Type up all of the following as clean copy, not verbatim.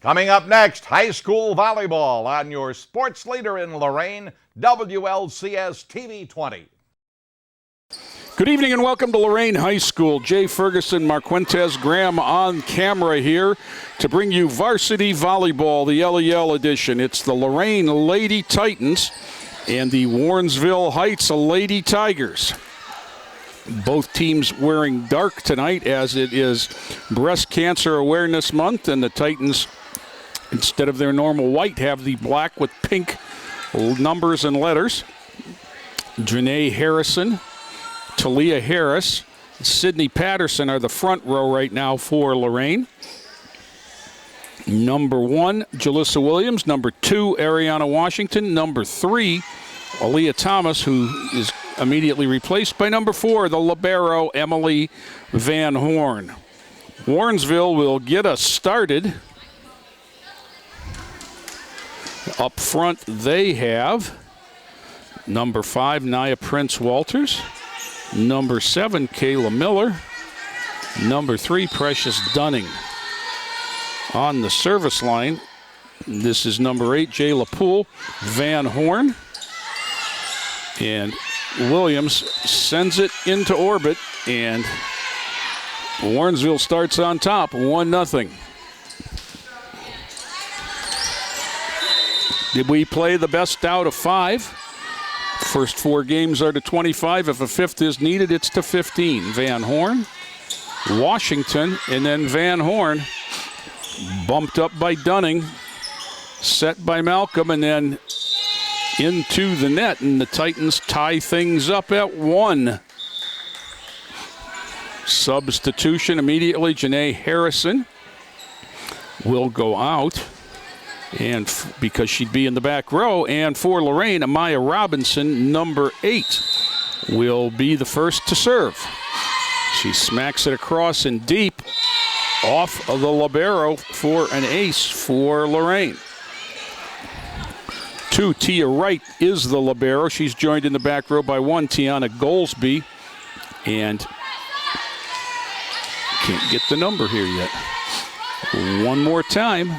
Coming up next, high school volleyball on your sports leader in Lorain, WLCS TV 20. Good evening and welcome to Lorain High School. Jay Ferguson, Marquentez Graham on camera here to bring you varsity volleyball, the LEL edition. It's the Lorain Lady Titans and the Warrensville Heights Lady Tigers. Both teams wearing dark tonight as it is Breast Cancer Awareness Month, and the Titans, instead of their normal white, have the black with pink numbers and letters. Janae Harrison, Talia Harris, Sydney Patterson are the front row right now for Lorain. Number 1, Jalissa Williams. Number 2, Ariana Washington. Number 3, Aaliyah Thomas, who is immediately replaced by number 4, the libero, Emily Van Horn. Warrensville will get us started. Up front, they have number 5, Nia Prince-Walters. Number 7, Kayla Miller. Number 3, Precious Dunning. On the service line, this is number 8, Jayla Poole. Van Horn. And Williams sends it into orbit, and Warrensville starts on top, 1-0. Did we play the best out of 5? First 4 games are to 25. If a 5th is needed, it's to 15. Van Horn, Washington, and then Van Horn bumped up by Dunning, set by Malcolm, and then into the net, and the Titans tie things up at 1. Substitution immediately. Janae Harrison will go out, and because she'd be in the back row. And for Lorain, Amaya Robinson, number 8, will be the first to serve. She smacks it across and deep off of the libero for an ace for Lorain. 2, Tia Wright is the libero. She's joined in the back row by 1, Tiana Goldsby. And can't get the number here yet. One more time.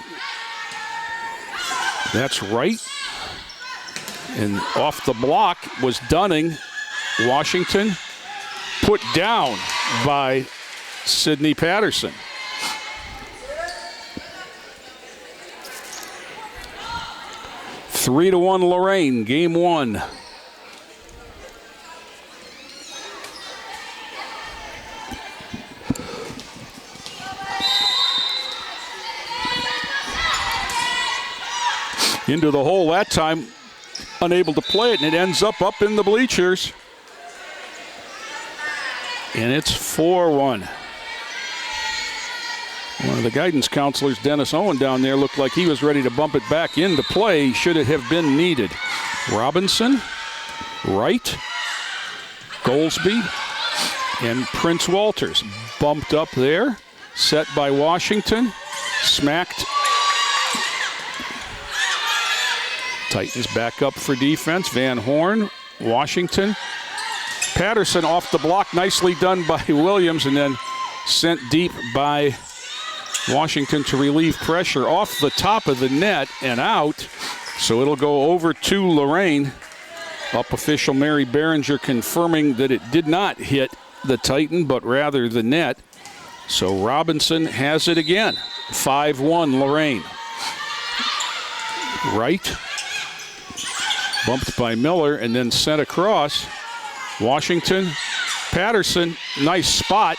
That's Wright. And off the block was Dunning. Washington put down by Sydney Patterson. 3-1 Lorain, game 1. Into the hole that time, unable to play it, and it ends up in the bleachers. And it's 4-1. One of the guidance counselors, Dennis Owen, down there looked like he was ready to bump it back into play should it have been needed. Robinson, Wright, Goldsby, and Prince Walters bumped up there. Set by Washington, smacked. Titans back up for defense. Van Horn, Washington. Patterson off the block, nicely done by Williams, and then sent deep by Washington to relieve pressure off the top of the net and out. So it'll go over to Lorain. Up official Mary Behringer confirming that it did not hit the Titan, but rather the net. So Robinson has it again. 5-1 Lorain. Wright. Bumped by Miller and then sent across. Washington. Patterson, nice spot.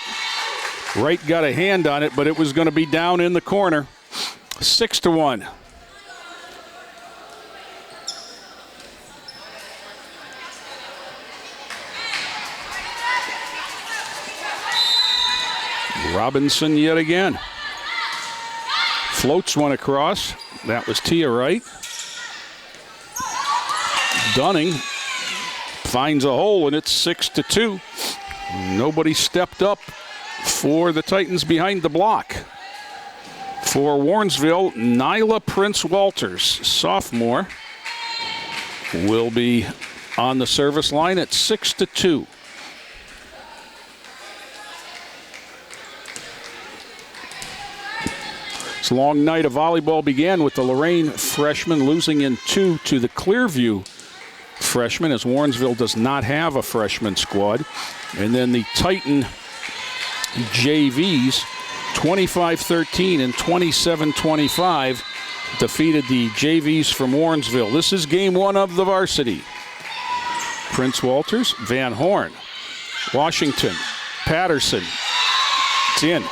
Wright got a hand on it, but it was going to be down in the corner. 6-1. Robinson yet again. Floats one across. That was Tia Wright. Dunning finds a hole, and it's 6-2. Nobody stepped up for the Titans behind the block. For Warrensville, Nyla Prince-Walters, sophomore, will be on the service line at 6-2. This long night of volleyball began with the Lorain freshmen losing in 2 to the Clearview freshmen, as Warrensville does not have a freshman squad. And then the Titan JVs, 25-13 and 27-25, defeated the JVs from Warrensville. This is game 1 of the varsity. Prince Walters, Van Horn, Washington, Patterson. It's in.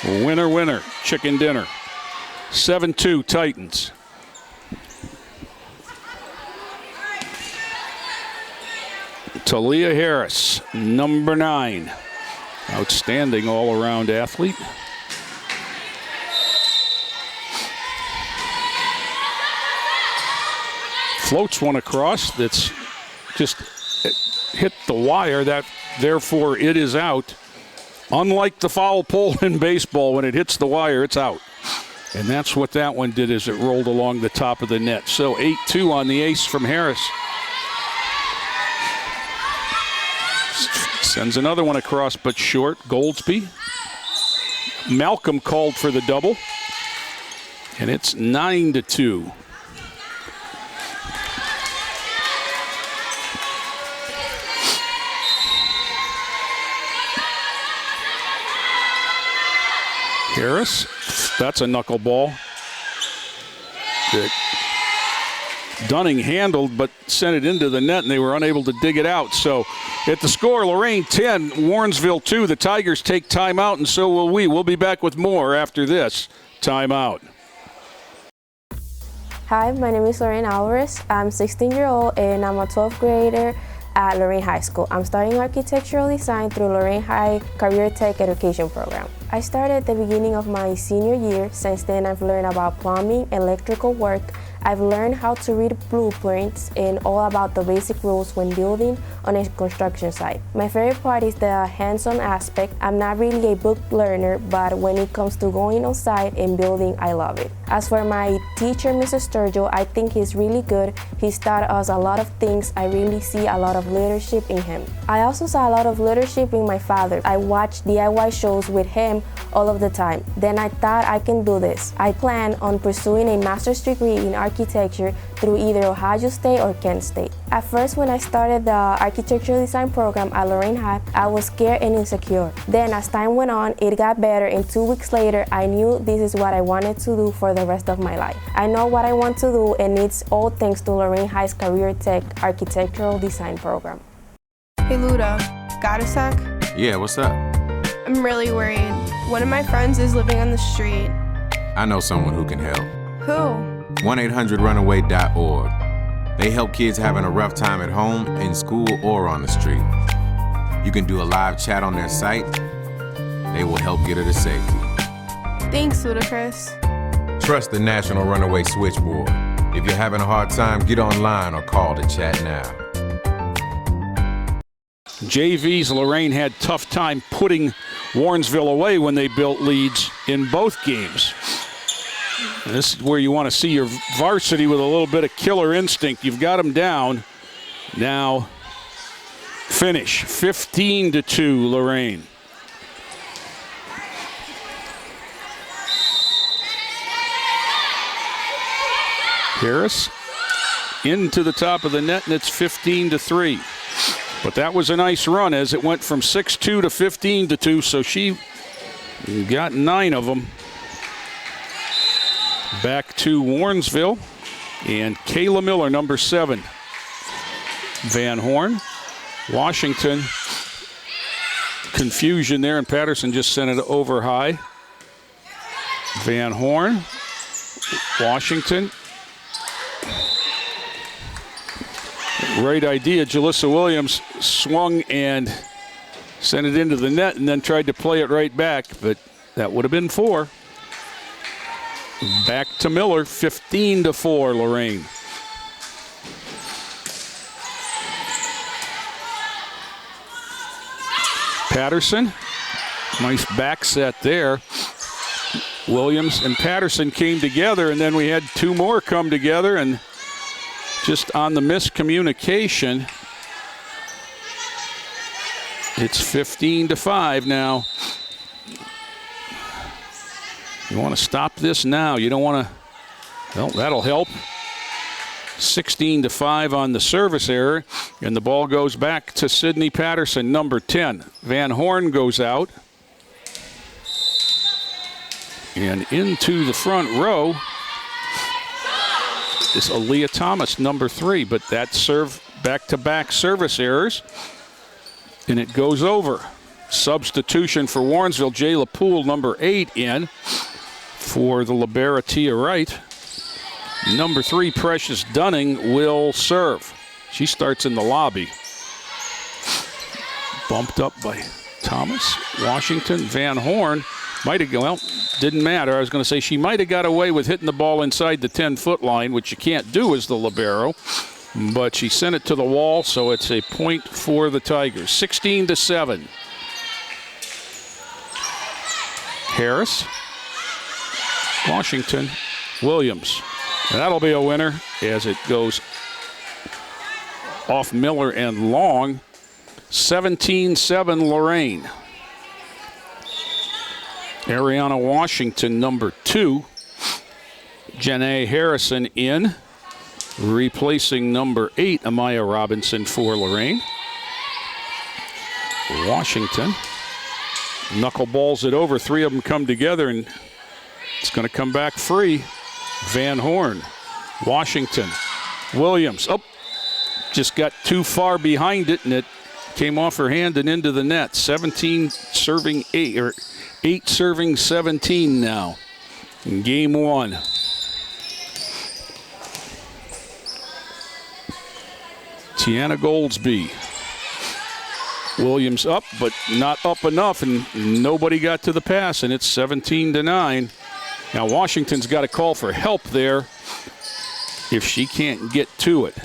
Winner, winner, chicken dinner. 7-2 Titans. Talia Harris, number 9. Outstanding all-around athlete. Floats one across that's just hit the wire. Therefore, it is out. Unlike the foul pole in baseball, when it hits the wire, it's out. And that's what that one did, as it rolled along the top of the net. So 8-2 on the ace from Harris. Sends another one across, but short. Goldsby. Malcolm called for the double. And it's 9-2. Harris, that's a knuckleball that Dunning handled, but sent it into the net, and they were unable to dig it out. So at the score, Lorain 10, Warrensville 2. The Tigers take timeout, and so will we. We'll be back with more after this timeout. Hi, my name is Lorain Alvarez. I'm 16-year-old, and I'm a 12th grader at Lorain High School. I'm studying architectural design through Lorain High Career Tech Education Program. I started at the beginning of my senior year. Since then, I've learned about plumbing, electrical work. I've learned how to read blueprints and all about the basic rules when building on a construction site. My favorite part is the hands-on aspect. I'm not really a book learner, but when it comes to going on site and building, I love it. As for my teacher, Mr. Sturgill, I think he's really good. He's taught us a lot of things. I really see a lot of leadership in him. I also saw a lot of leadership in my father. I watched DIY shows with him all of the time. Then I thought I can do this. I plan on pursuing a master's degree in architecture through either Ohio State or Kent State. At first, when I started the architectural design program at Lorain High, I was scared and insecure. Then as time went on, it got better, and 2 weeks later, I knew this is what I wanted to do for the rest of my life. I know what I want to do, and it's all thanks to Lorain High's Career Tech Architectural Design Program. Hey Luda, got a sec? Yeah, what's up? I'm really worried. One of my friends is living on the street. I know someone who can help. Who? 1-800-RUNAWAY.org. They help kids having a rough time at home, in school, or on the street. You can do a live chat on their site. They will help get her to safety. Thanks, Ludacris. Trust the National Runaway Switchboard. If you're having a hard time, get online or call to chat now. JV's Lorain had tough time putting Warrensville away when they built leads in both games. And this is where you want to see your varsity with a little bit of killer instinct. You've got them down. Now finish 15-2 Lorain. Harris into the top of the net, and it's 15-3. But that was a nice run as it went from 6-2 to 15-2, so she got 9 of them. Back to Warrensville, and Kayla Miller, number 7. Van Horn, Washington, confusion there, and Patterson just sent it over high. Van Horn, Washington. Right idea. Jalissa Williams swung and sent it into the net and then tried to play it right back, but that would have been 4. Back to Miller, 15-4 Lorain. Patterson, nice back set there. Williams and Patterson came together, and then we had 2 more come together, and just on the miscommunication, it's 15-5 now. You want to stop this now. You don't want to. Well, that'll help. 16-5 on the service error, and the ball goes back to Sydney Patterson, number 10. Van Horn goes out. And into the front row is Aaliyah Thomas, number 3, but that serve back-to-back service errors, and it goes over. Substitution for Warrensville, Jayla Poole, number 8, in for the libero Tia Wright. Number 3, Precious Dunning, will serve. She starts in the lobby. Bumped up by Thomas. Washington, Van Horn might have, well, didn't matter. I was going to say she might have got away with hitting the ball inside the 10-foot line, which you can't do as the libero, but she sent it to the wall, so it's a point for the Tigers. 16-7. Harris, Washington, Williams. And that'll be a winner as it goes off Miller and long. 17-7 Lorain. Ariana Washington, number 2. Janae Harrison in, replacing number 8, Amaya Robinson for Lorain. Washington knuckleballs it over. 3 of them come together, and it's going to come back free. Van Horn, Washington, Williams. Oh, just got too far behind it, and it came off her hand and into the net. 17 serving 8, or 8 serving 17 now in game 1. Tiana Goldsby. Williams up, but not up enough, and nobody got to the pass, and it's 17-9. Now Washington's got to call for help there if she can't get to it.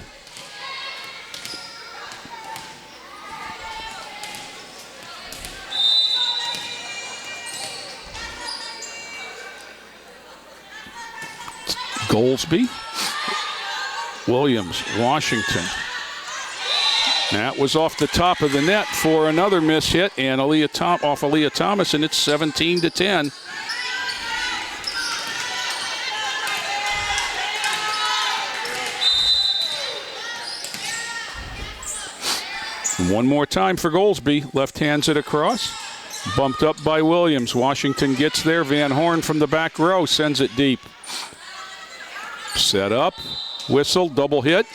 Goldsby, Williams, Washington. That was off the top of the net for another miss hit, and off Aaliyah Thomas, and it's 17-10. One more time for Goldsby. Left hands it across. Bumped up by Williams. Washington gets there. Van Horn from the back row sends it deep. Set up. Whistle. Double hit.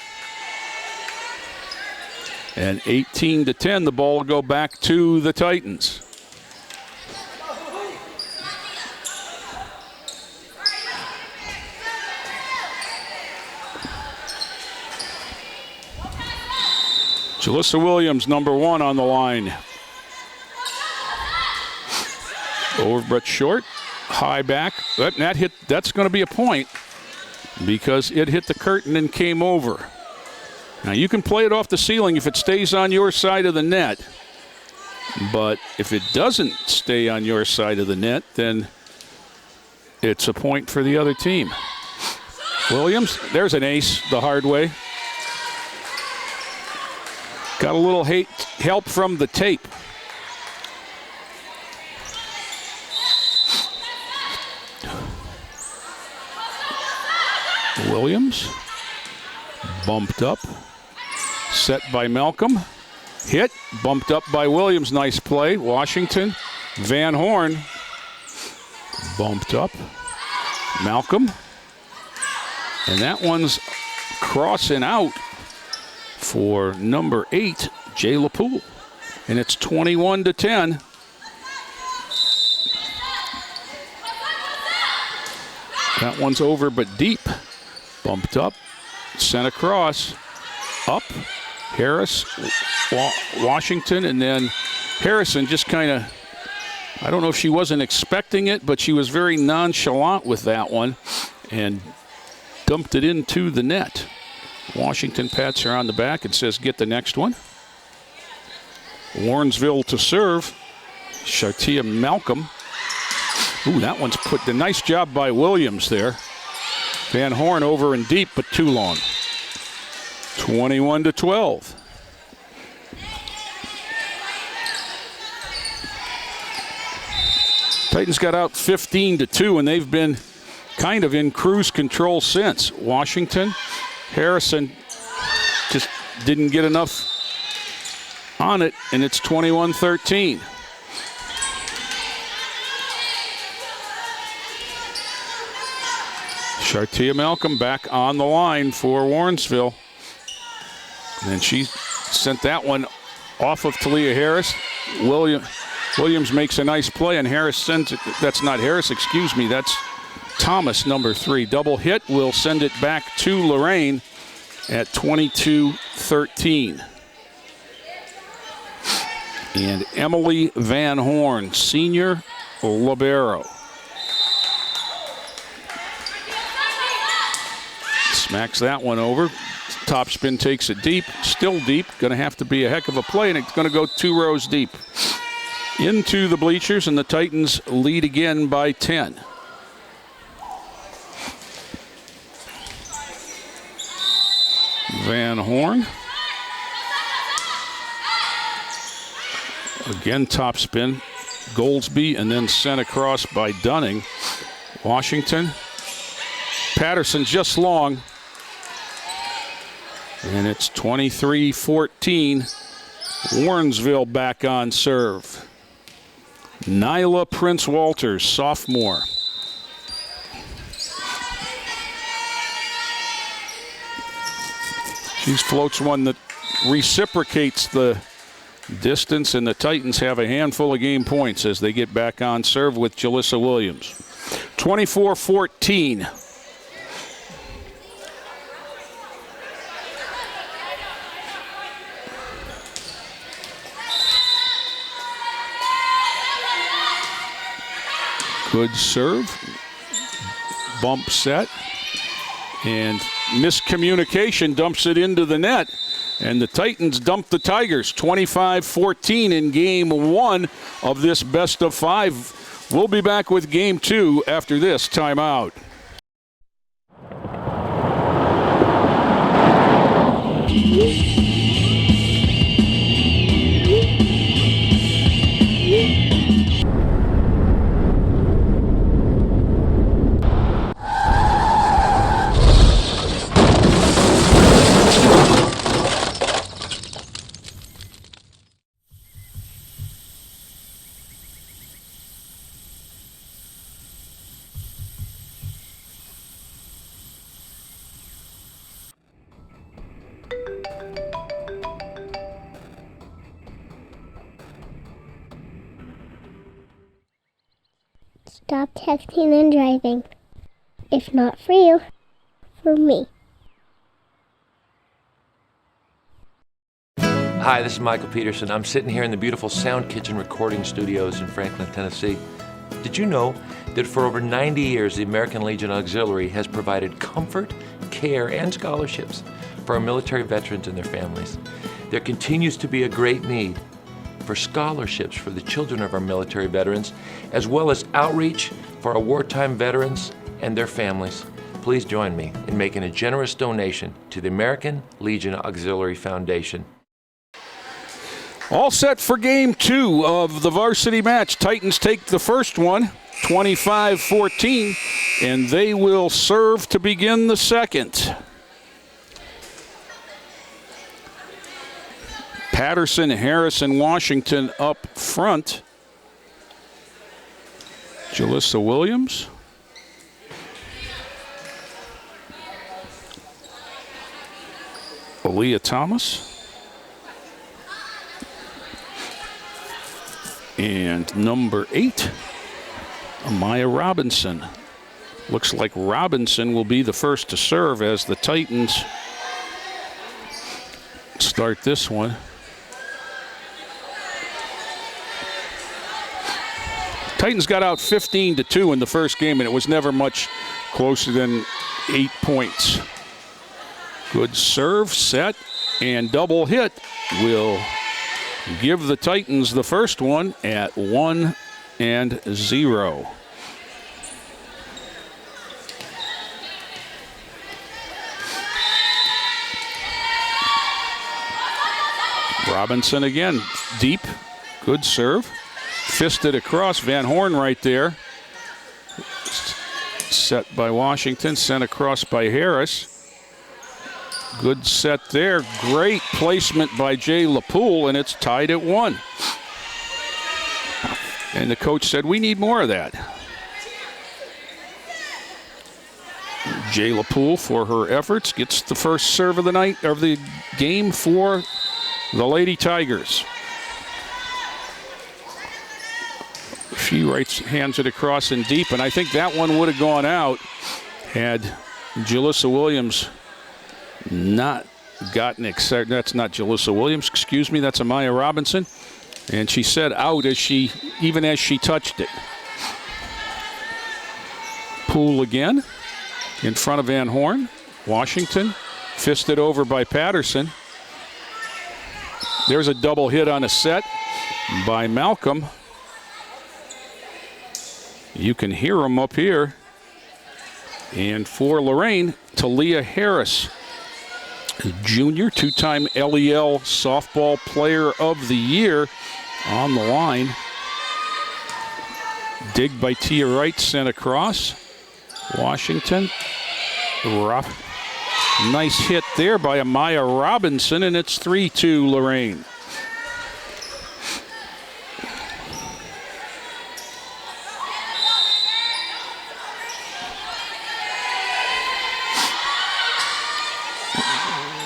And 18-10. The ball will go back to the Titans. Jalissa Williams, number 1 on the line. Over but short. High back. That hit. That's going to be a point because it hit the curtain and came over. Now you can play it off the ceiling if it stays on your side of the net. But if it doesn't stay on your side of the net, then it's a point for the other team. Williams, there's an ace the hard way. Got a little help from the tape. Williams, bumped up, set by Malcolm, hit, bumped up by Williams, nice play. Washington, Van Horn, bumped up, Malcolm, and that one's crossing out for number 8, Jayla Poole. And it's 21-10. That one's over but deep. Bumped up, sent across, up, Harris, Washington, and then Harrison just kind of, I don't know if she wasn't expecting it, but she was very nonchalant with that one and dumped it into the net. Washington pats her on the back and says, get the next one. Warrensville to serve. Shartia Malcolm. Ooh, that one's put, the nice job by Williams there. Van Horn over and deep, but too long. 21-12. Titans got out 15-2, and they've been kind of in cruise control since. Washington, Harrison just didn't get enough on it, and it's 21-13. Shartia Malcolm back on the line for Warrensville. And she sent that one off of Talia Harris. Williams makes a nice play, and Harris sends it. That's not Harris, excuse me. That's Thomas, number 3. Double hit will send it back to Lorain at 22-13. And Emily Van Horn, senior libero. Smacks that one over. Topspin takes it deep, still deep. Going to have to be a heck of a play, and it's going to go 2 rows deep. Into the bleachers, and the Titans lead again by 10. Van Horn. Again, topspin. Goldsby, and then sent across by Dunning. Washington. Patterson just long. And it's 23-14. Warrensville back on serve. Nyla Prince Walters, sophomore. She floats one that reciprocates the distance, and the Titans have a handful of game points as they get back on serve with Jalissa Williams. 24-14. Good serve, bump set, and miscommunication dumps it into the net. And the Titans dump the Tigers 25-14 in game 1 of this best of 5. We'll be back with game 2 after this timeout. Stop texting and driving. If not for you, for me. Hi, this is Michael Peterson. I'm sitting here in the beautiful Sound Kitchen recording studios in Franklin, Tennessee. Did you know that for over 90 years, the American Legion Auxiliary has provided comfort, care, and scholarships for our military veterans and their families? There continues to be a great need for scholarships for the children of our military veterans, as well as outreach for our wartime veterans and their families. Please join me in making a generous donation to the American Legion Auxiliary Foundation. All set for game 2 of the varsity match. Titans take the first one, 25-14, and they will serve to begin the second. Patterson, Harris, and Washington up front. Jalissa Williams. Aaliyah Thomas. And number 8, Amaya Robinson. Looks like Robinson will be the first to serve as the Titans start this one. Titans got out 15-2 in the first game, and it was never much closer than 8 points. Good serve, set, and double hit will give the Titans the first one at 1-0. Robinson again, deep, good serve. Fisted across. Van Horn right there. Set by Washington. Sent across by Harris. Good set there. Great placement by Jay LaPoule, and it's tied at 1. And the coach said, we need more of that. Jay LaPoule, for her efforts, gets the first serve of the night, of the game for the Lady Tigers. She hands it across and deep, and I think that one would have gone out had Jalissa Williams not gotten excited. That's not Jalissa Williams, excuse me, that's Amaya Robinson. And she said out even as she touched it. Poole again in front of Van Horn. Washington fisted over by Patterson. There's a double hit on a set by Malcolm. You can hear them up here. And for Lorain, Talia Harris, junior, two-time LEL Softball Player of the Year, on the line. Dig by Tia Wright, sent across. Washington. Rough. Nice hit there by Amaya Robinson, and it's 3-2 Lorain.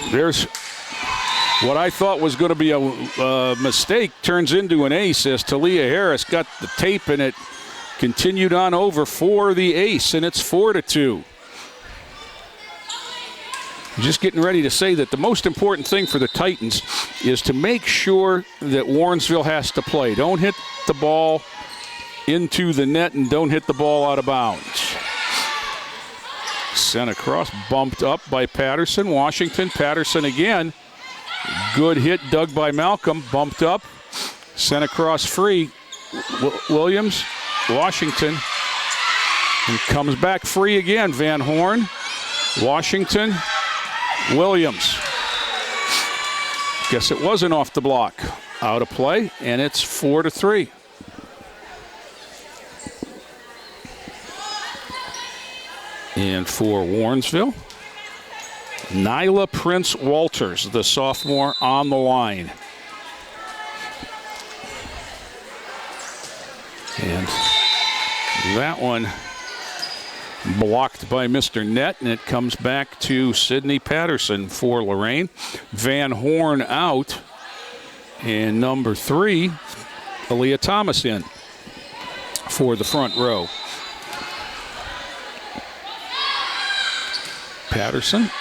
There's what I thought was going to be a mistake, turns into an ace as Talia Harris got the tape, and it continued on over for the ace, and it's 4-2. Just getting ready to say that the most important thing for the Titans is to make sure that Warrensville has to play. Don't hit the ball into the net and don't hit the ball out of bounds. Sent across, bumped up by Patterson. Washington, Patterson again. Good hit dug by Malcolm, bumped up. Sent across free. Williams, Washington. And comes back free again. Van Horn, Washington, Williams. Guess it wasn't off the block. Out of play, and it's 4-3. And for Warrensville, Nyla Prince Walters, the sophomore, on the line. And that one blocked by Mr. Net, and it comes back to Sydney Patterson for Lorain. Van Horn out, and number 3, Aaliyah Thomas in for the front row. Patterson,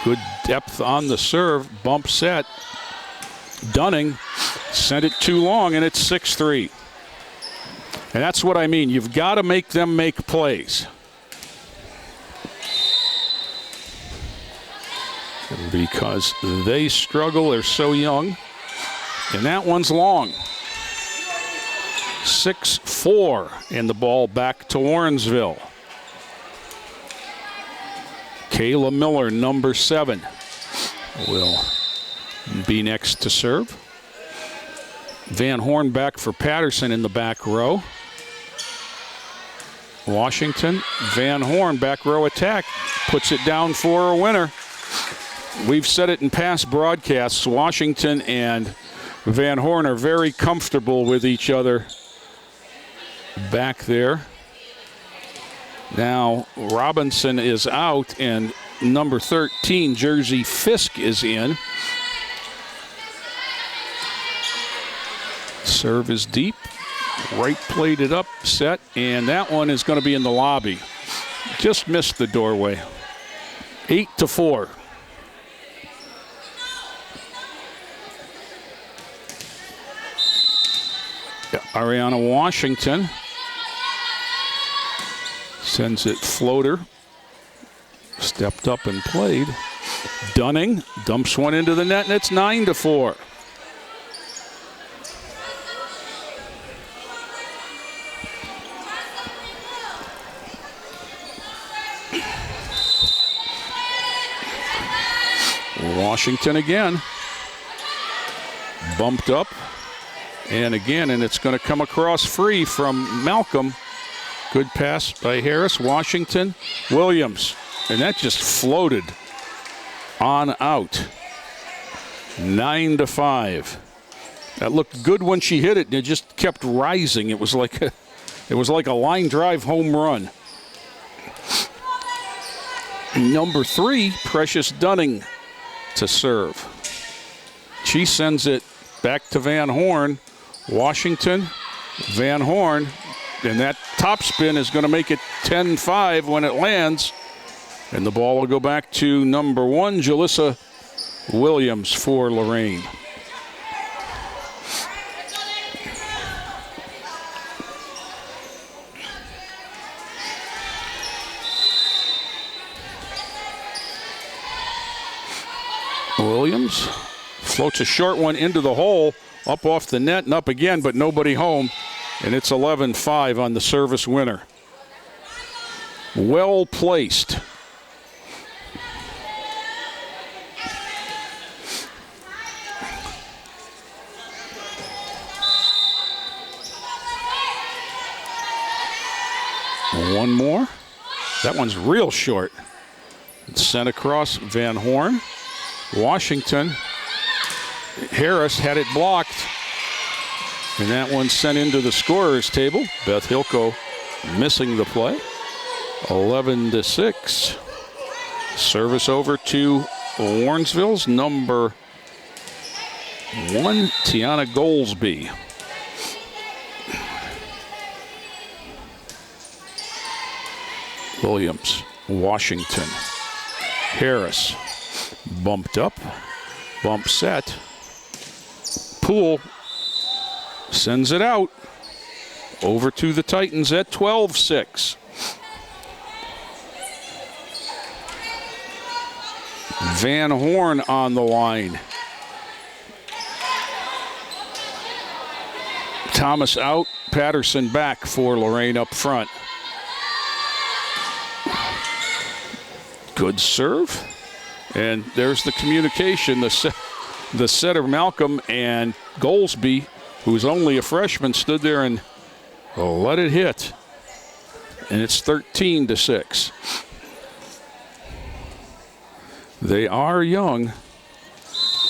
good depth on the serve, bump set. Dunning sent it too long, and it's 6-3. And that's what I mean. You've got to make them make plays. Because they struggle, they're so young. And that one's long. 6-4, and the ball back to Warrensville. Kayla Miller, number 7, will be next to serve. Van Horn back for Patterson in the back row. Washington, Van Horn, back row attack, puts it down for a winner. We've said it in past broadcasts, Washington and Van Horn are very comfortable with each other back there. Now Robinson is out, and number 13, Jersey Fisk, is in. Serve is deep. Right plated up, set, and that one is going to be in the lobby. Just missed the doorway. 8-4. Ariana Washington sends it floater. Stepped up and played. Dunning dumps one into the net, and it's 9-4. Washington again. Bumped up. And again, and it's going to come across free from Malcolm. Good pass by Harris. Washington, Williams. And that just floated on out. 9-5. That looked good when she hit it, and it just kept rising. It was like a line drive home run. Number 3, Precious Dunning to serve. She sends it back to Van Horn. Washington, Van Horn, and that topspin is going to make it 10-5 when it lands. And the ball will go back to number 1, Jalissa Williams for Lorain. Williams floats a short one into the hole, up off the net and up again, but nobody home. And it's 11-5 on the service winner. Well placed. One more. That one's real short. It's sent across Van Horn. Washington. Harris had it blocked. And that one sent into the scorer's table. Beth Hilko missing the play. 11-6. Service over to Warrensville's number 1, Tiana Goldsby. Williams, Washington, Harris, bumped up, bump set. Poole sends it out over to the Titans at 12-6. Van Horn on the line. Thomas out, Patterson back for Lorain up front. Good serve. And there's the communication. The setter, Malcolm, and Goldsby, who's only a freshman, stood there and let it hit. And it's 13-6. They are young.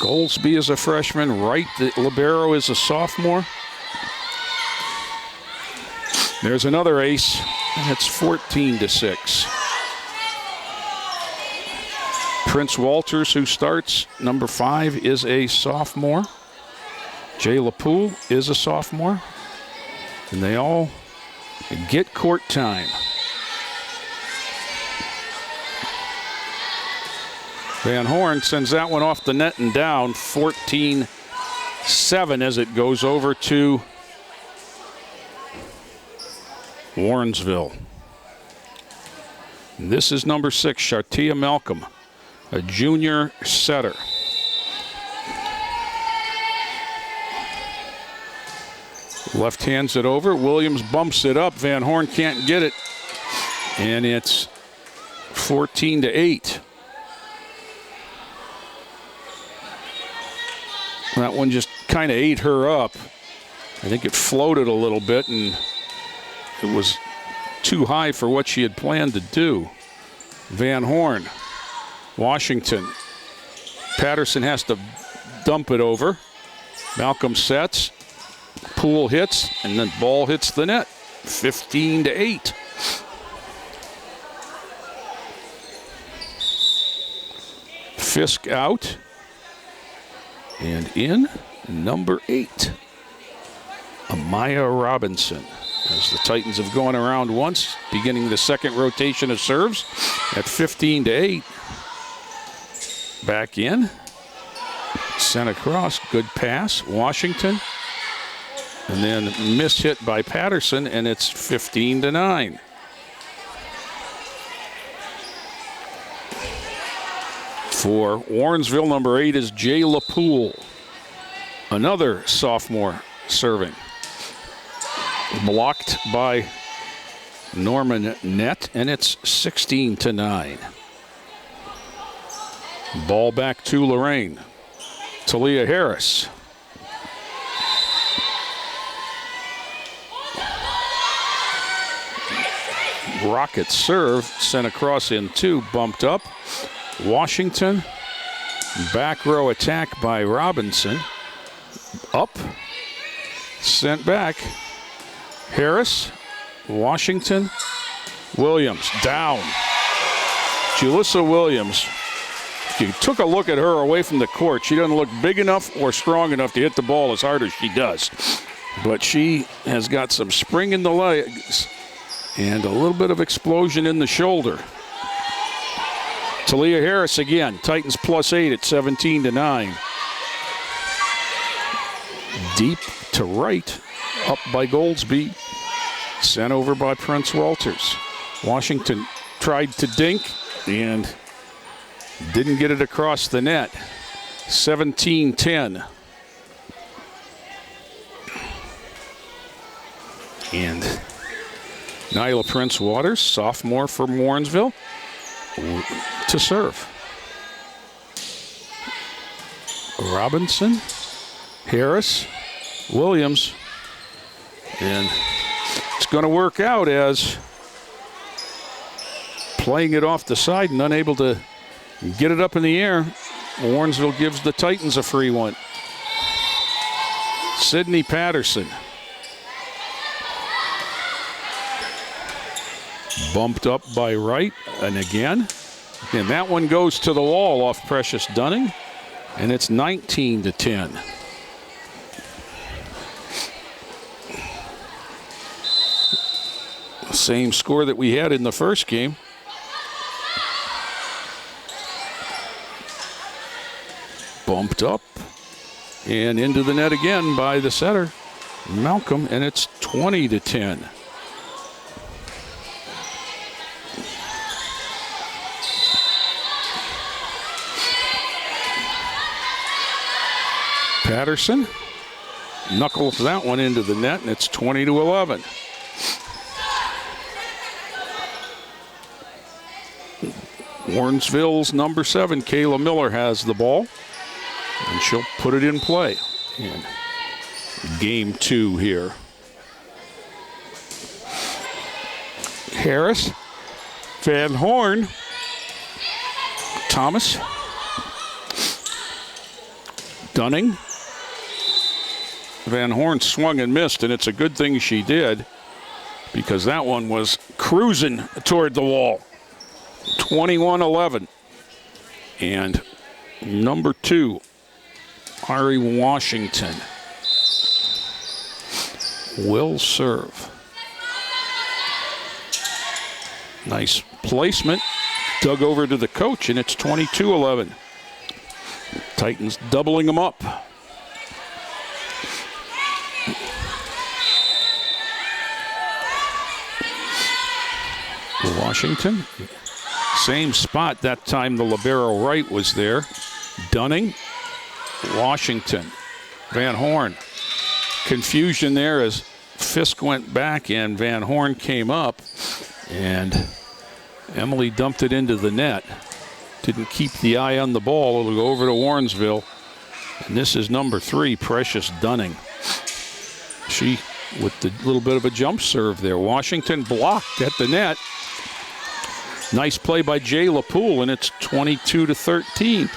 Goldsby is a freshman. Wright, the libero, is a sophomore. There's another ace, and it's 14-6. Prince Walters, who starts, number 5, is a sophomore. Jay LaPoule is a sophomore. And they all get court time. Van Horn sends that one off the net and down, 14-7 as it goes over to Warrensville. And this is number 6, Shartia Malcolm, a junior setter. Left hands it over. Williams bumps it up. Van Horn can't get it. And it's 14-8. That one just kind of ate her up. I think it floated a little bit, and it was too high for what she had planned to do. Van Horn, Washington. Patterson has to dump it over. Malcolm sets. Poole hits, and then ball hits the net. 15-8. Fisk out. And in, number 8, Amaya Robinson. As the Titans have gone around once, beginning the second rotation of serves at 15-8. Back in. Sent across. Good pass. Washington. And then missed hit by Patterson, and it's 15-9. For Warrensville, number 8 is Jay LaPoule, another sophomore serving. Blocked by Norman Nett, and it's 16-9. Ball back to Lorain. Talia Harris. rocket serve sent across in 2, bumped up. Washington, back row attack by Robinson. Up, sent back. Harris, Washington, Williams, down. Julissa Williams, if you took a look at her away from the court, she doesn't look big enough or strong enough to hit the ball as hard as she does. But she has got some spring in the legs and a little bit of explosion in the shoulder. Talia Harris again, Titans +8 at 17-9. Deep to right, up by Goldsby. Sent over by Prince Walters. Washington tried to dink and didn't get it across the net. 17-10. And Nyla Prince Waters, sophomore from Warrensville, to serve. Robinson, Harris, Williams, and it's going to work out as playing it off the side and unable to get it up in the air. Warrensville gives the Titans a free one. Sydney Patterson. Bumped up by Wright, and again. And that one goes to the wall off Precious Dunning, and it's 19-10. Same score that we had in the first game. Bumped up and into the net again by the setter, Malcolm, and it's 20-10. Patterson knuckles that one into the net, and it's 20-11. Warrensville's number 7, Kayla Miller, has the ball, and she'll put it in play in game 2 here. Harris, Van Horn, Thomas, Dunning. Van Horn swung and missed, and it's a good thing she did because that one was cruising toward the wall. 21-11. And number 2, Ari Washington, will serve. Nice placement. Dug over to the coach, and it's 22-11. Titans doubling them up. Washington, same spot. That time the libero right was there. Dunning, Washington, Van Horn. Confusion there as Fisk went back and Van Horn came up, and Emily dumped it into the net. Didn't keep the eye on the ball. It'll go over to Warrensville. And this is number 3, Precious Dunning. She with the little bit of a jump serve there. Washington blocked at the net. Nice play by Jay LaPoule, and it's 22-13.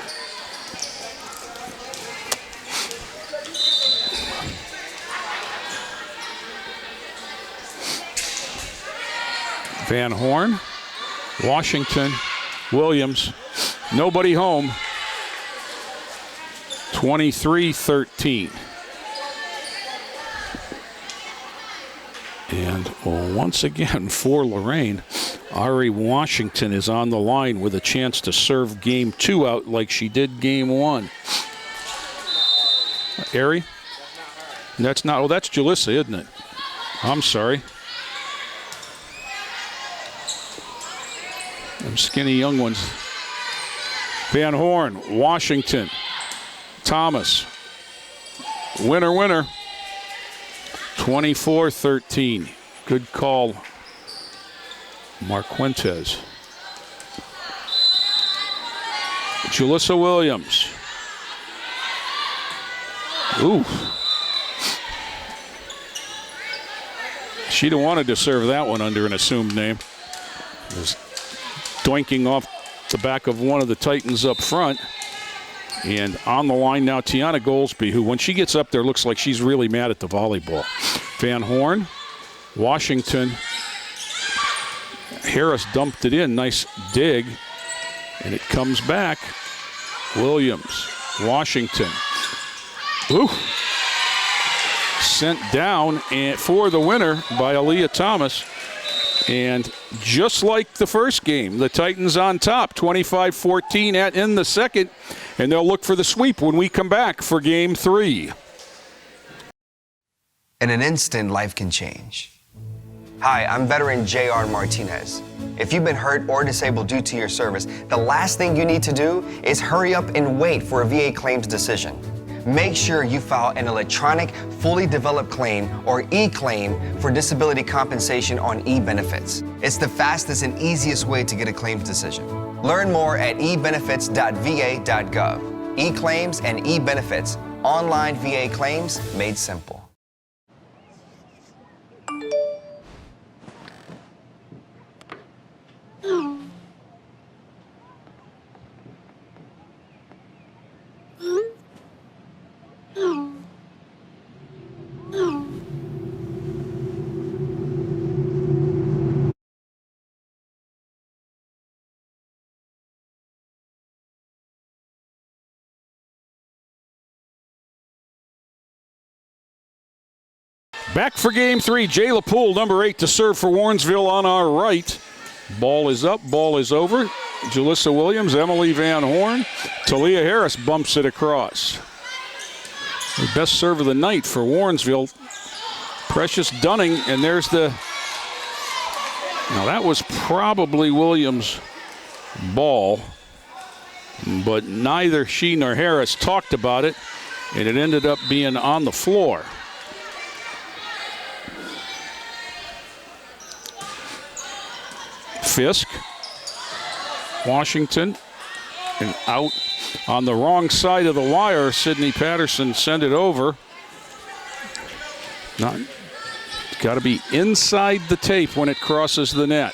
Van Horn, Washington, Williams, nobody home. 23-13. And once again for Lorain, Ari Washington is on the line with a chance to serve game 2 out like she did game 1. Ari? That's not, oh, that's Julissa, isn't it? I'm sorry. Them skinny young ones. Van Horn, Washington, Thomas. Winner, winner. 24-13. Good call, Marquentes. Julissa Williams. Ooh. She'd have wanted to serve that one under an assumed name. is doinking off the back of one of the Titans up front. And on the line now, Tiana Goldsby, who when she gets up there looks like she's really mad at the volleyball. Van Horn, Washington. Harris dumped it in. Nice dig. And it comes back. Williams, Washington. Ooh. Sent down and for the winner by Aaliyah Thomas. And just like the first game, the Titans on top, 25-14 in the second. And they'll look for the sweep when we come back for Game 3. In an instant, life can change. Hi, I'm veteran J.R. Martinez. If you've been hurt or disabled due to your service, the last thing you need to do is hurry up and wait for a VA claims decision. Make sure you file an electronic, fully developed claim or e-claim for disability compensation on e-benefits. It's the fastest and easiest way to get a claims decision. Learn more at ebenefits.va.gov. E-claims and e-benefits, online VA claims made simple. Back for Game 3. Jayla Poole, number 8, to serve for Warrensville on our right. Ball is up, ball is over. Julissa Williams, Emily Van Horn. Talia Harris bumps it across. The best serve of the night for Warrensville. Precious Dunning, and there's the... Now that was probably Williams' ball, but neither she nor Harris talked about it, and it ended up being on the floor. Fisk, Washington, and out on the wrong side of the wire. Sydney Patterson sent it over. Got to be inside the tape when it crosses the net.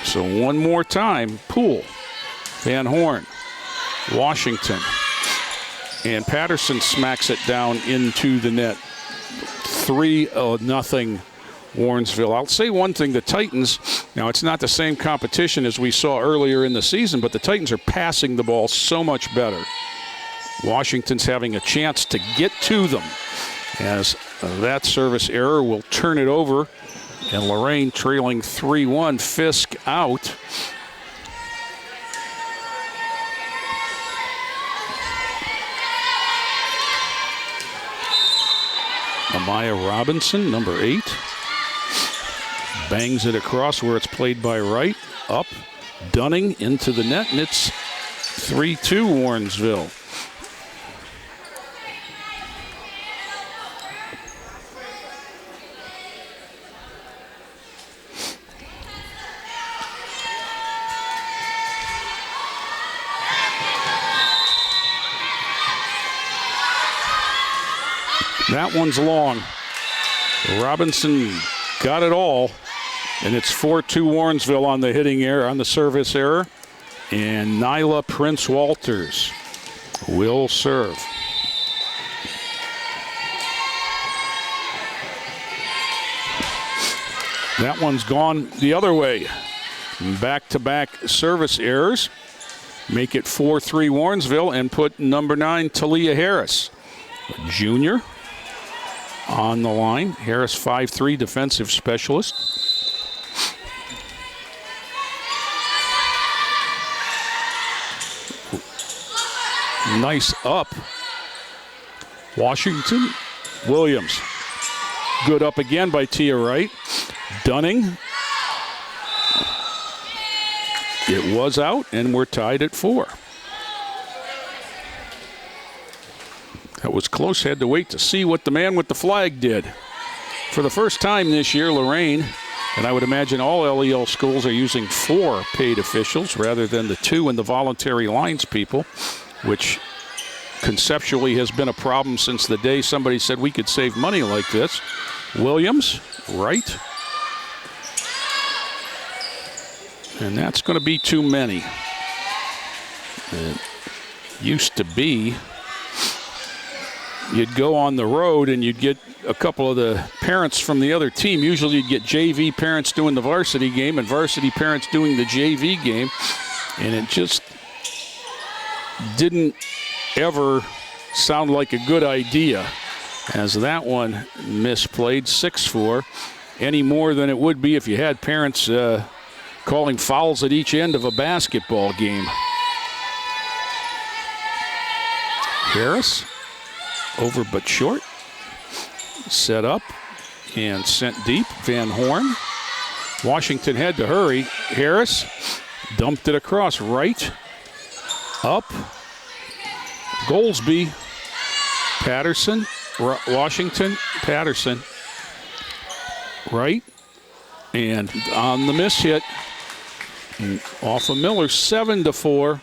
So one more time, Poole, Van Horn, Washington, and Patterson smacks it down into the net. 3-0 Warrensville. I'll say one thing, the Titans, now it's not the same competition as we saw earlier in the season, but the Titans are passing the ball so much better. Washington's having a chance to get to them as that service error will turn it over, and Lorain trailing 3-1. Fisk out. Amaya Robinson, number 8. Bangs it across where it's played by Wright. Up, Dunning into the net, and it's 3-2 Warrensville. That one's long. Robinson got it all. And it's 4-2 Warrensville on the hitting error, on the service error. And Nyla Prince-Walters will serve. That one's gone the other way. Back-to-back service errors. Make it 4-3 Warrensville and put number 9, Talia Harris, a junior, on the line. Harris, 5'3", defensive specialist. Nice up. Washington, Williams. Good up again by Tia Wright. Dunning. It was out, and we're tied at 4. That was close. Had to wait to see what the man with the flag did. For the first time this year, Lorain, and I would imagine all LEL schools are using 4 paid officials rather than the 2 and the voluntary lines people, which conceptually has been a problem since the day somebody said we could save money like this. Williams, right. And that's going to be too many. It used to be you'd go on the road and you'd get a couple of the parents from the other team. Usually you'd get JV parents doing the varsity game and varsity parents doing the JV game. And it just didn't ever sound like a good idea, as that one misplayed 6-4, any more than it would be if you had parents calling fouls at each end of a basketball game. Harris, over but short. Set up and sent deep. Van Horn. Washington had to hurry. Harris dumped it across right. Up. Goldsby. Patterson. Washington. Patterson. Right. And on the miss hit. Off of Miller. 7-4.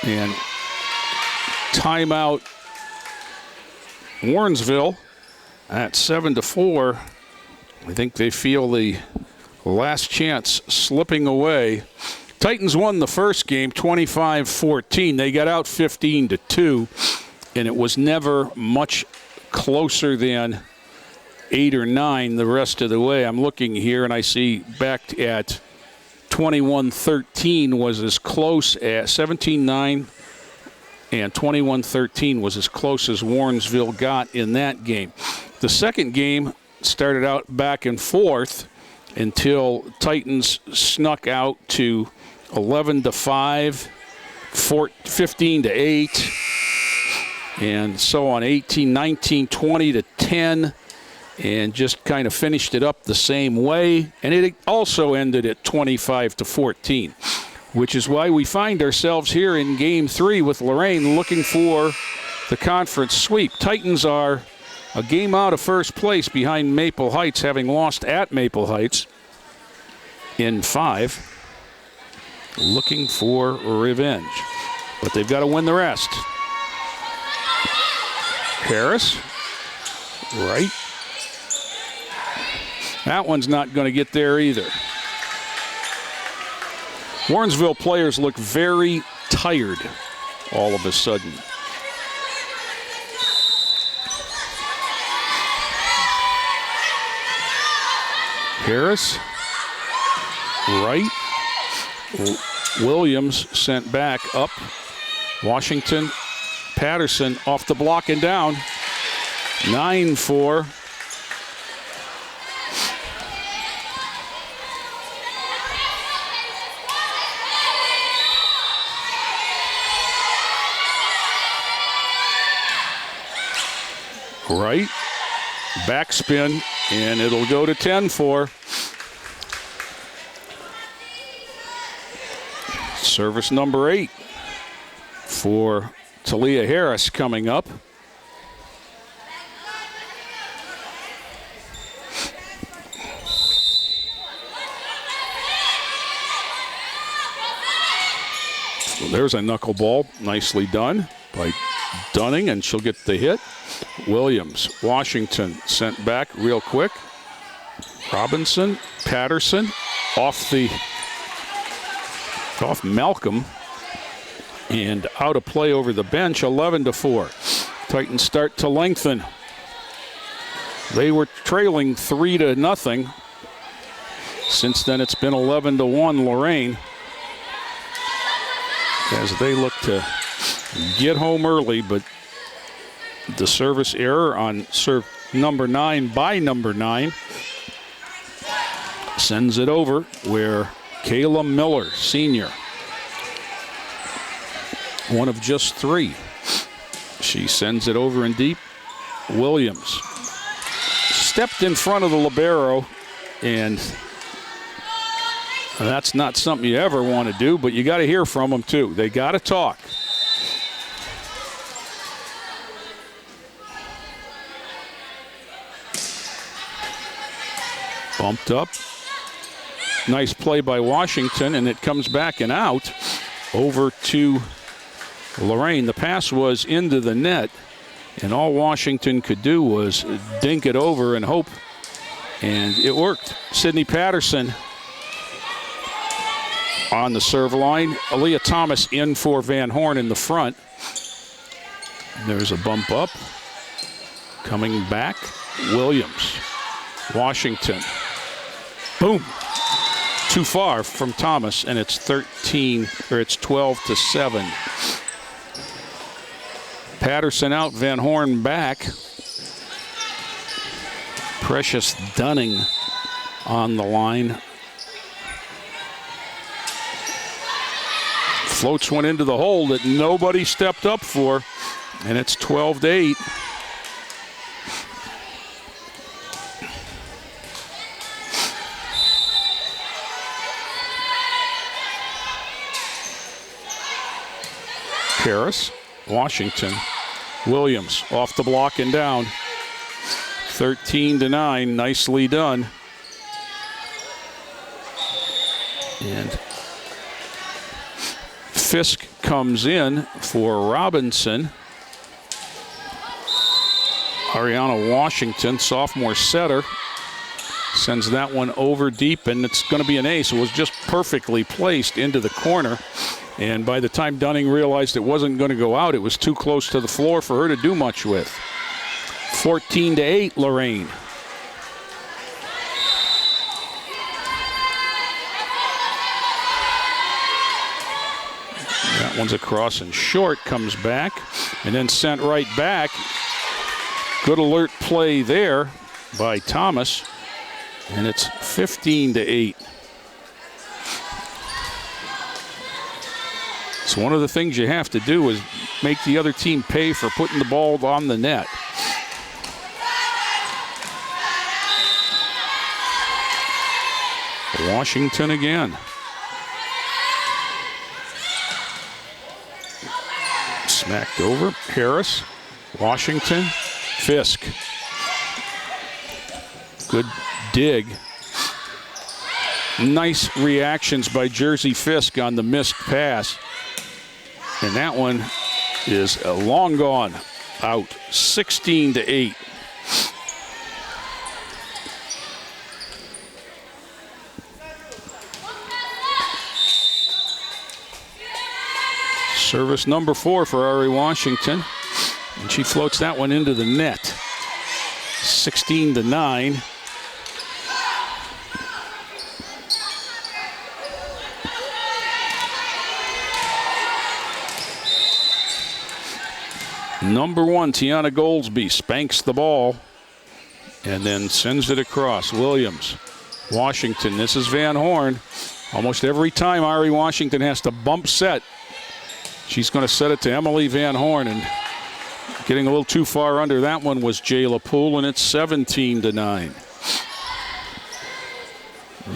And timeout Warrensville at 7-4. I think they feel the last chance slipping away. Titans won the first game 25-14. They got out 15-2, and it was never much closer than 8 or 9 the rest of the way. I'm looking here, and I see back at 21-13 was as close as 17-9. And 21-13 was as close as Warrensville got in that game. The second game started out back and forth until Titans snuck out to 11-5, 15-8, and so on, 18, 19, 20-10, and just kind of finished it up the same way. And it also ended at 25-14. Which is why we find ourselves here in Game 3 with Lorain looking for the conference sweep. Titans are a game out of first place behind Maple Heights, having lost at Maple Heights in 5. Looking for revenge. But they've got to win the rest. Harris. Right. That one's not going to get there either. Warrensville players look very tired all of a sudden. Harris, right. Williams sent back up. Washington, Patterson off the block and down. 9-4. Right, backspin, and it'll go to 10-4. Service number 8 for Talia Harris coming up. So there's a knuckleball, nicely done by Dunning, and she'll get the hit. Williams, Washington sent back real quick. Robinson, Patterson off Malcolm and out of play over the bench. 11-4. Titans start to lengthen. They were trailing 3-0. Since then it's been 11-1 Lorain as they look to get home early, but the service error on serve number 9 by number 9 sends it over where Kayla Miller, senior, one of just 3. She sends it over in deep. Williams stepped in front of the libero, and that's not something you ever want to do, but you got to hear from them too. They got to talk. Bumped up. Nice play by Washington, and it comes back and out over to Lorain. The pass was into the net, and all Washington could do was dink it over and hope, and it worked. Sydney Patterson on the serve line. Aaliyah Thomas in for Van Horn in the front. There's a bump up. Coming back, Williams. Washington. Boom. Too far from Thomas, and it's 12-7. Patterson out, Van Horn back. Precious Dunning on the line. Floats one into the hole that nobody stepped up for, and it's 12-8. Harris, Washington, Williams off the block and down. 13-9, nicely done. And Fisk comes in for Robinson. Ariana Washington, sophomore setter, sends that one over deep, and it's going to be an ace. It was just perfectly placed into the corner. And by the time Dunning realized it wasn't going to go out, it was too close to the floor for her to do much with. 14-8, Lorain. That one's across and short, comes back, and then sent right back. Good alert play there by Thomas, and it's 15-8. So one of the things you have to do is make the other team pay for putting the ball on the net. Washington again. Smacked over. Harris, Washington, Fisk. Good dig. Nice reactions by Jersey Fisk on the missed pass. And that one is long gone out. 16-8. Service number 4 for Ari Washington. And she floats that one into the net. 16-9. Number 1, Tiana Goldsby spanks the ball and then sends it across. Williams, Washington. This is Van Horn. Almost every time Ari Washington has to bump set, she's going to set it to Emily Van Horn, and getting a little too far under that one was Jayla Poole, and it's 17-9.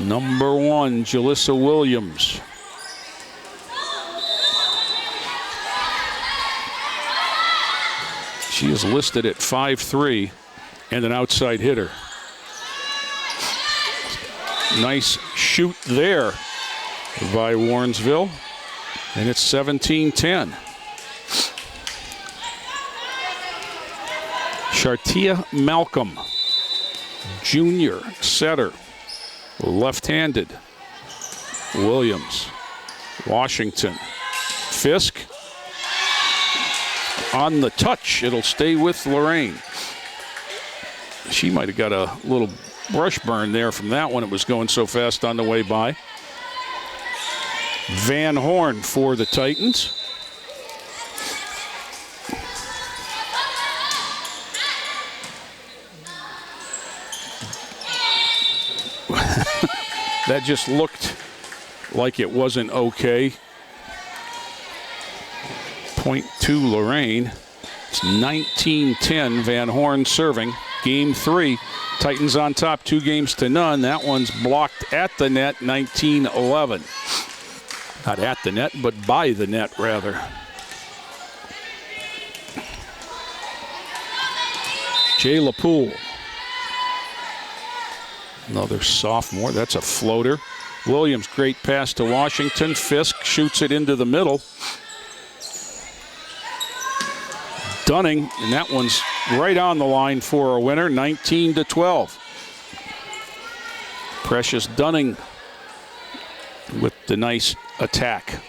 Number 1, Jalissa Williams. She is listed at 5'3" and an outside hitter. Nice shoot there by Warrensville, and it's 17-10. Shartia Malcolm, junior setter, left-handed. Williams, Washington, Fisk. On the touch, it'll stay with Lorain. She might have got a little brush burn there from that one. It was going so fast on the way by. Van Horn for the Titans. That just looked like it wasn't okay. Point to Lorain. It's 19-10. Van Horn serving. Game 3. Titans on top 2-0. That one's blocked at the net. 19-11. Not at the net, but by the net, rather. Jayla Poole. Another sophomore. That's a floater. Williams, great pass to Washington. Fisk shoots it into the middle. Dunning, and that one's right on the line for a winner, 19-12. Precious Dunning with the nice attack.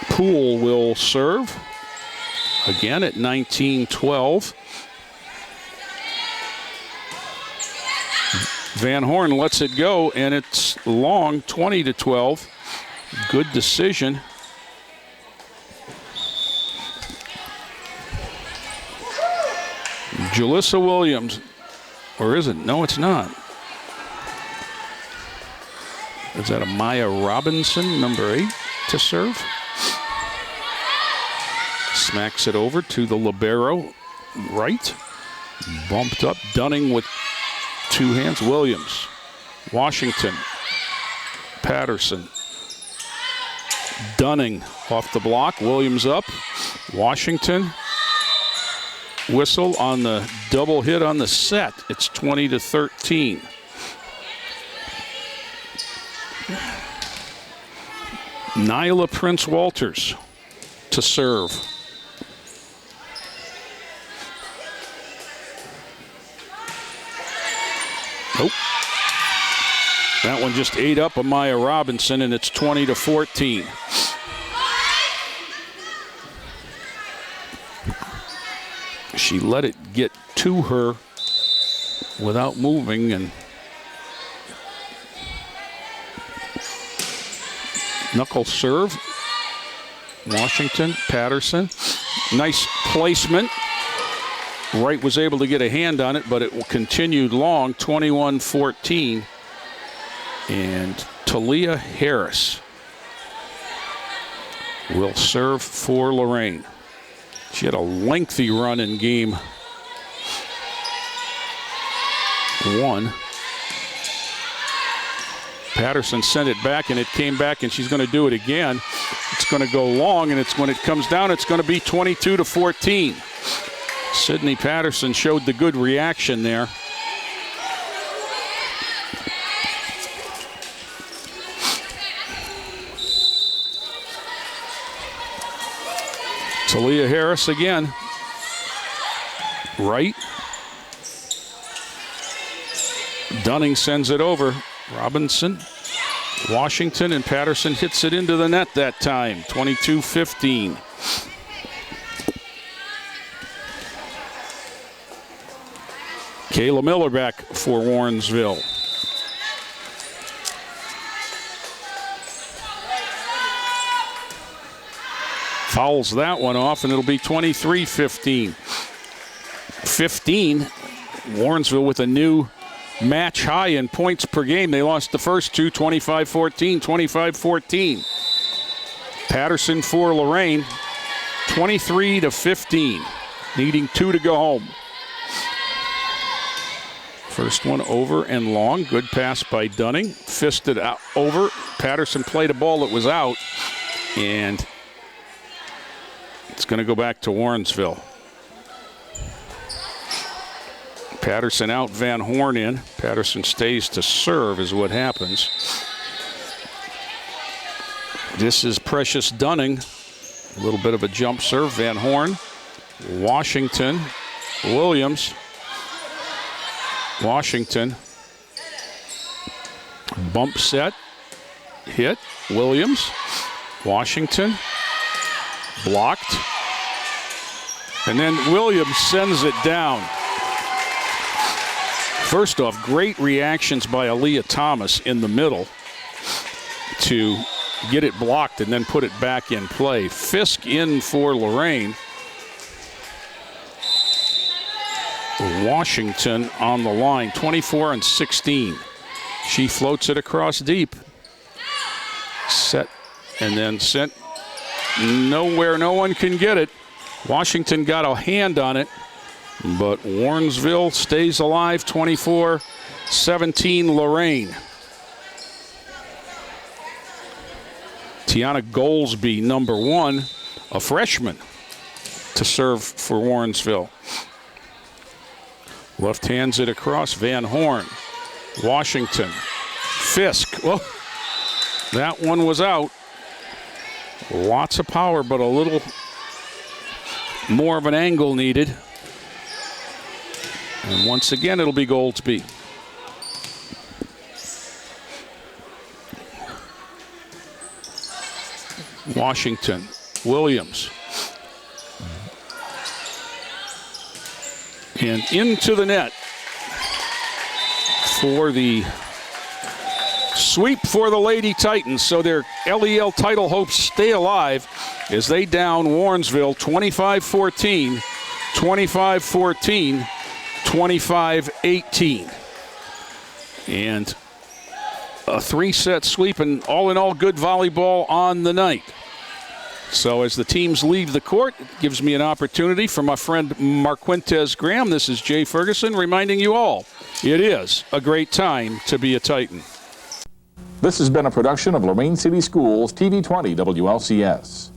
Poole will serve. Again at 19-12. Van Horn lets it go, and it's long, 20-12. Good decision. Jalissa Williams, or is it? No, it's not. Is that a Maya Robinson, number 8, to serve? Smacks it over to the libero, right. Bumped up, Dunning with 2 hands. Williams, Washington, Patterson, Dunning off the block. Williams up, Washington. Whistle on the double hit on the set. It's 20-13. Nyla Prince Walters to serve. Nope. That one just ate up Amaya Robinson, and it's 20-14. She let it get to her without moving, and knuckle serve. Washington, Patterson. Nice placement. Wright was able to get a hand on it, but it continued long, 21-14. And Talia Harris will serve for Lorain. She had a lengthy run in game 1. Patterson sent it back, and it came back, and she's going to do it again. It's going to go long, and when it comes down, it's going to be 22-14. Sydney Patterson showed the good reaction there. Talia Harris again. Right. Dunning sends it over. Robinson, Washington, and Patterson hits it into the net that time. 22-15. Kayla Miller back for Warrensville. Fouls that one off, and it'll be 23-15. 15, Warrensville with a new match high in points per game. They lost the first two, 25-14, 25-14. Patterson for Lorain, 23-15, needing 2 to go home. First one over and long. Good pass by Dunning. Fisted out over. Patterson played a ball that was out, and it's going to go back to Warrensville. Patterson out, Van Horn in. Patterson stays to serve is what happens. This is Precious Dunning. A little bit of a jump serve. Van Horn, Washington, Williams. Washington. Bump set. Hit. Williams. Washington. Blocked. And then Williams sends it down. First off, great reactions by Aaliyah Thomas in the middle to get it blocked and then put it back in play. Fisk in for Lorain. Washington on the line, 24-16. She floats it across deep. Set and then sent nowhere. No one can get it. Washington got a hand on it, but Warrensville stays alive, 24-17 Lorain. Tiana Goldsby, number 1, a freshman, to serve for Warrensville. Left hands it across. Van Horn, Washington, Fisk. Well, that one was out. Lots of power, but a little more of an angle needed. And once again, it'll be Goldsby. Washington, Williams. And into the net for the sweep for the Lady Titans. So their LEL title hopes stay alive as they down Warrensville 25-14, 25-14, 25-18. And a 3-set sweep, and all in all, good volleyball on the night. So as the teams leave the court, it gives me an opportunity for my friend Marquentez Graham. This is Jay Ferguson reminding you all, it is a great time to be a Titan. This has been a production of Lorain City Schools TV 20 WLCS.